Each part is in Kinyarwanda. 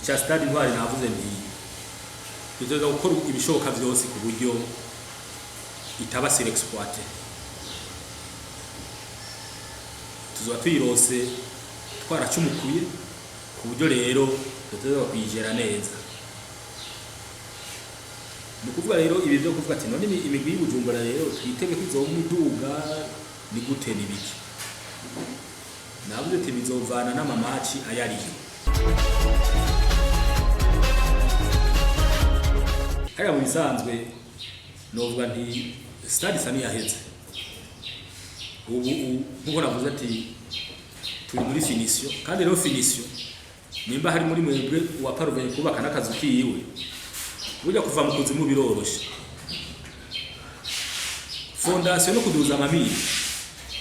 icya stade Intwari navuze nti tuzoza gukora ibishoboka byose ku buryo itaba surexploité. Tuzoba tuyirose twaracumukuye ku buryo rero tuzoza kuyigera neza. Nukuvuga rero ibi byo kuvuga ati none imigwi y'Ubujumbura rero twitege kwizomuduga ni gute nibiki. Navuze ati bizovana n'amamaci ayariyo. Haya mu bisanzwe novuga nti stade sani yaheze. Ubu nkuko navuze ati turi muri finition kandi rero finition nimba hari muri mwebwe waparuvenye kubaka n'akazu kiyiwe burya kuva mu kuzimu biroroshe. Fondation no kuduza amamiri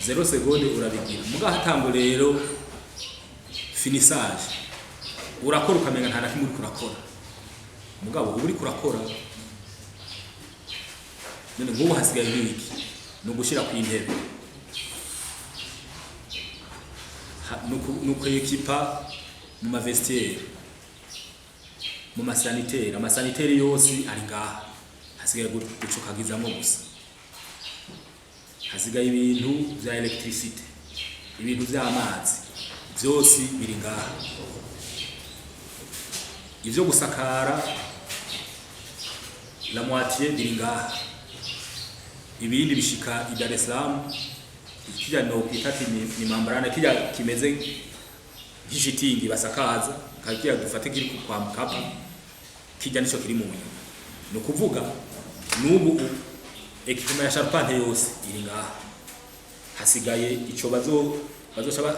0 seconde urabigira muga hatango rero finissage urakora ukamenga nta nakimuri kurakora mugabo uri kurakora none ngo hasigaye ibiki no gushira ku intebe nuko ekipa mu mavestiaire mu masanitaire amasanitaire yose ari ngaha hasigaye gucukagizamo gusa. Hasigaye ibintu bya electricity ibintu by'amazi byose biri ngaha. Ivyo gusakara la moitié biri ngaha. Ibindi bishika i Dar es Salaam ikija no kitati ni mambarana kija kimeze nk'ishitingi basakaza kagiye dufate kiri kwa Mkapa kija nico kiri mu nyuma. No kuvuga nubu ekipema ya Sharpante yose iri ngaha. Hasigaye ico bazoca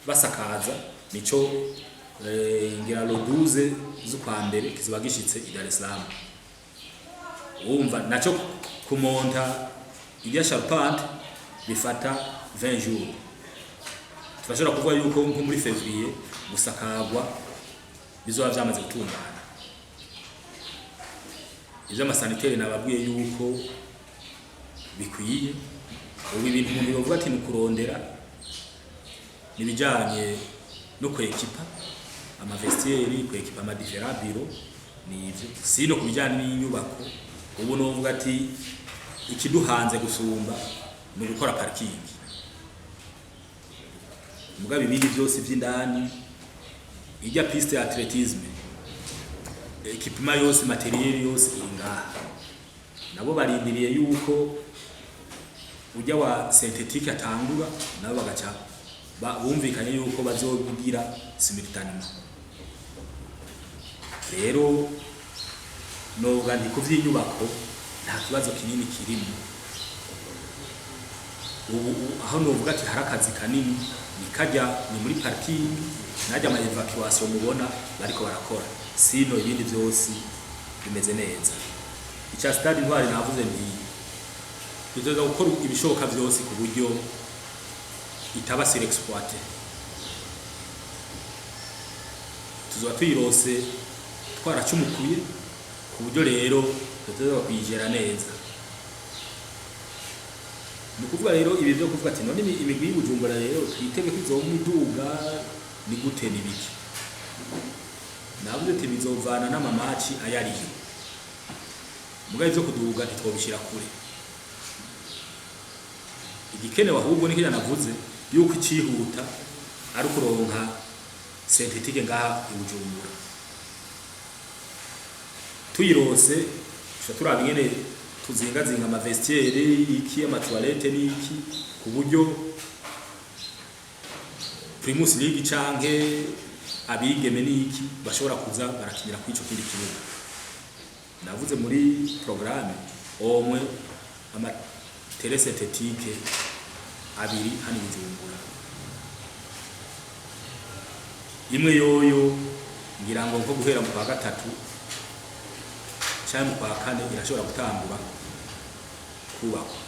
basakaza nico ngira lo 12 z'ukwa mbere kiziba gishitse i Dar es Salaam. Umva naco kumonta ibya Sharpante bifata 20 jours. Turashobora kuvuga yuko nko muri Fevrier gusakagwa bizoba byamaze gutungana. Ivyo amasanitaire nababwiye yuko bikwiye. Ubu ibintu umuntu yovuga ati nukurondera nibijanye no kwekipa amavestiaire kwekipa amadifferent bureau nivyo sino kubijanye n'inyubako. Ubu novuga ati ikiduhanze gusumba no gukora parking. Mugabe ibindi byose by'indani ijya piste ya athletisme ekipima yose materiel yose ingaha. Nabo barindiriye yuko ujya wa synthetique atangura nabo bagaca bumvikanye yuko bazobigira simultanément. Rero novuga ndi kuvyinyubako nta kibazo kinini kirimo. Ubu aho novuga ati harakazi kanini nikajya ni muri parking najya ama evacuation mubona bariko barakora sino ibindi byose bimeze neza. Icya stade Intwari navuze nti tuzoza gukora ibishoboka byose ku buryo itaba surexploité. Tuzoba tuyirose twaracumukuye ku buryo rero tuzoza kuyigera neza. Nukuvuga rero ibi byo kuvuga ati none imigwi y'Ubujumbura rero twitege kwizomuduga ni gute nibiki. Navuze ati bizovana n'amamaci ayariyo. Mugabe byo kuduga ntitwobishira kure. Igikenewe ahubwo ni kija navuze yuko icihuta ari kuronka synthetique ngaha y'Ubujumbura. Tuyirose turaba ingene tuzingazinga amavestiaire iki ama toilette niki ku buryo Primus League canke abigeme niki bashobora kuza barakinira kwico kindi kibuga. Navuze muri programme omwe ama tele synthétique abiri hani Bujumbura. Imwe yoyo ngira ngo nko guhera mu kwa gatatu cyangwa mu kwa kane irashobora gutangura kubakwa.